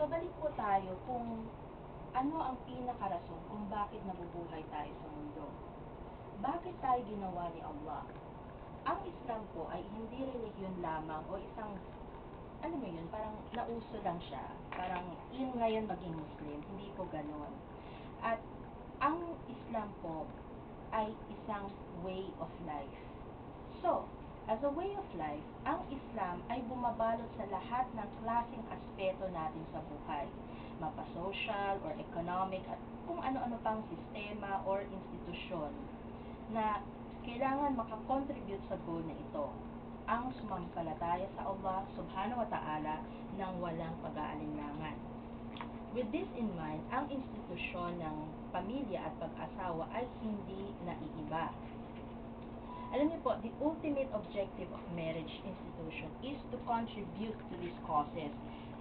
So, balik po tayo kung ano ang pinakarason kung bakit nabubuhay tayo sa mundo. Bakit tayo ginawa ni Allah? Ang Islam po ay hindi relihiyon lamang o isang, alam mo yun, parang nauso lang siya. Parang in ngayon maging Muslim. Hindi po ganon. At ang Islam po ay isang way of life. So, as a way of life, ang Islam ay bumabalot sa lahat ng klaseng aspeto natin sa buhay. Mapa-social or economic at kung ano-ano pang sistema or institusyon na kailangan makakontribute sa goal na ito. Ang sumampalataya sa Allah subhanahu wa ta'ala ng walang pag-aalinlangan. With this in mind, ang institusyon ng pamilya at pag-asawa ay hindi naiiba. Alam niyo po, the ultimate objective of marriage institution is to contribute to these causes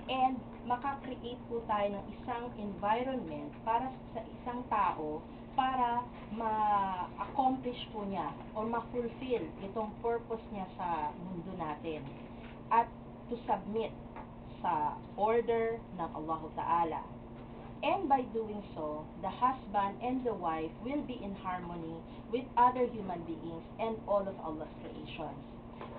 and makakreate po tayo ng isang environment para sa isang tao para ma-accomplish po niya or ma-fulfill itong purpose niya sa mundo natin at to submit sa order ng Allah Ta'ala. And by doing so, the husband and the wife will be in harmony with other human beings and all of Allah's creations.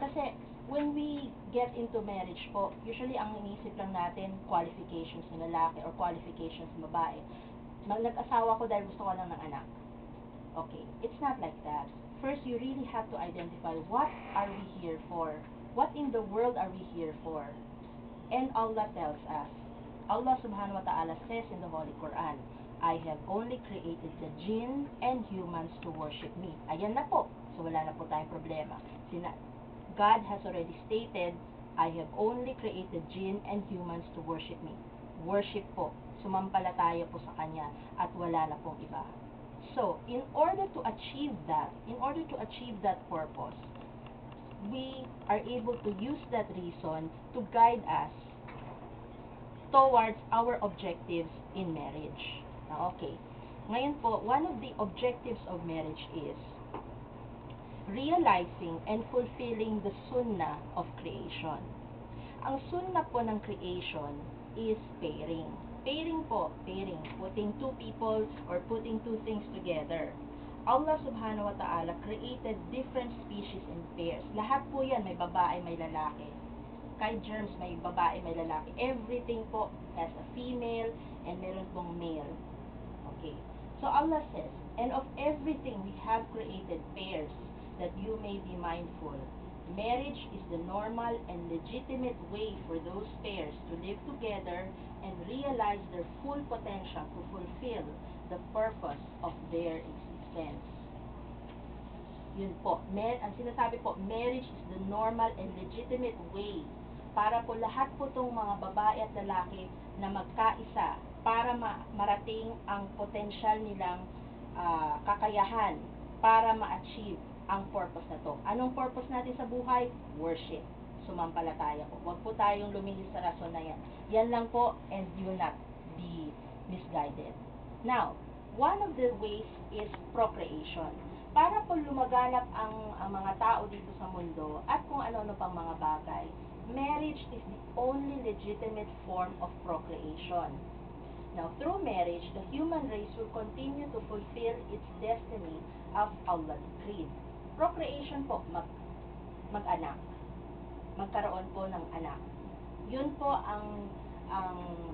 Kasi when we get into marriage po, usually ang inisip lang natin qualifications ng lalaki or qualifications ng babae. Nag-asawa ko dahil gusto ko lang ng anak. Okay, it's not like that. First, you really have to identify what are we here for? What in the world are we here for? And Allah tells us, Allah subhanahu wa ta'ala says in the Holy Quran, I have only created the jinn and humans to worship me. Ayan na po. So wala na po tayong problema. God has already stated, I have only created jinn and humans to worship me. Worship po. Sumampalataya po sa Kanya at wala na pong iba. So, in order to achieve that purpose, we are able to use that reason to guide us towards our objectives in marriage. Now, okay. Ngayon po, one of the objectives of marriage is realizing and fulfilling the sunnah of creation. Ang sunnah po ng creation is pairing. Pairing po, putting two people or putting two things together. Allah subhanahu wa ta'ala created different species in pairs. Lahat po yan, may babae, may lalaki. Kahit germs, may babae, may lalaki. Everything po has a female and meron pong male. Okay. So Allah says, and of everything we have created pairs that you may be mindful. Marriage is the normal and legitimate way for those pairs to live together and realize their full potential to fulfill the purpose of their existence. Yun po. Ang sinasabi po, marriage is the normal and legitimate way para po lahat po itong mga babae at lalaki na magkaisa para marating ang potensyal nilang kakayahan para ma-achieve ang purpose na to. Anong purpose natin sa buhay? Worship. Sumampalataya po. Huwag po tayong lumihis sa rason na yan. Yan lang po, and do not be misguided. Now, one of the ways is procreation. Para po lumaganap ang mga tao dito sa mundo at kung ano-ano pang mga bagay, marriage is the only legitimate form of procreation. Now, through marriage, the human race will continue to fulfill its destiny as Allah decreed. Procreation po, mag-anak. Magkaroon po ng anak. Yun po ang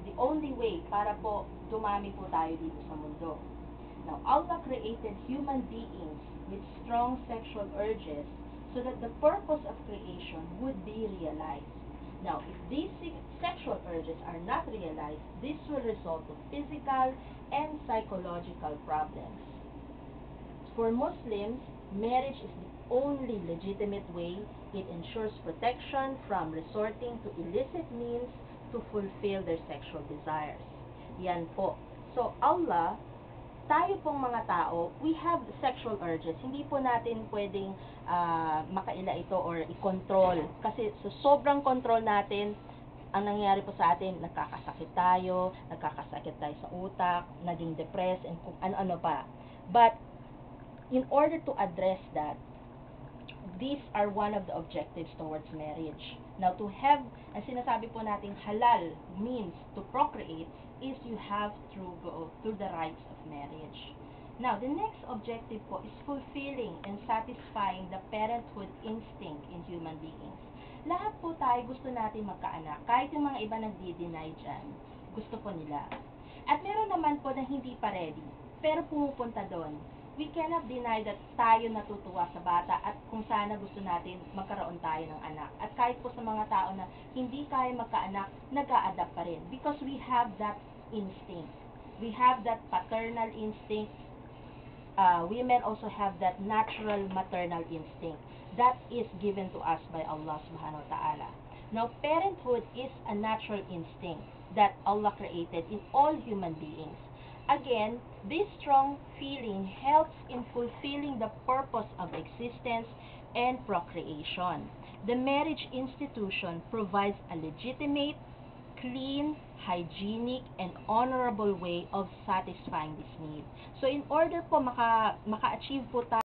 the only way para po dumami po tayo dito sa mundo. Now, Allah created human beings with strong sexual urges so that the purpose of creation would be realized. Now, if these sexual urges are not realized, this will result in physical and psychological problems. For Muslims, marriage is the only legitimate way. It ensures protection from resorting to illicit means to fulfill their sexual desires. Yan po. So, Allah, tayo pong mga tao, we have sexual urges. Hindi po natin pwedeng makaila ito or i-control. Kasi so, sobrang control natin, ang nangyayari po sa atin, nagkakasakit tayo sa utak, naging depressed, and kung ano-ano pa. But, in order to address that, these are one of the objectives towards marriage. Now, to have, ang sinasabi po nating halal means to procreate is you have to go through the rites of marriage. Now, the next objective po is fulfilling and satisfying the parenthood instinct in human beings. Lahat po tayo gusto natin magkaanak. Kahit yung mga iba nagdi-deny dyan, gusto po nila. At meron naman po na hindi pa ready, pero pumupunta doon. We cannot deny that tayo natutuwa sa bata at kung sana gusto natin magkaroon tayo ng anak. At kahit po sa mga tao na hindi kaya magkaanak, nag-a-adapt pa rin because we have that instinct. We have that paternal instinct. Women also have that natural maternal instinct that is given to us by Allah subhanahu wa ta'ala. Now, parenthood is a natural instinct that Allah created in all human beings. Again, this strong feeling helps in fulfilling the purpose of existence and procreation. The marriage institution provides a legitimate, clean, hygienic, and honorable way of satisfying this need. So, in order po maka-achieve po tayo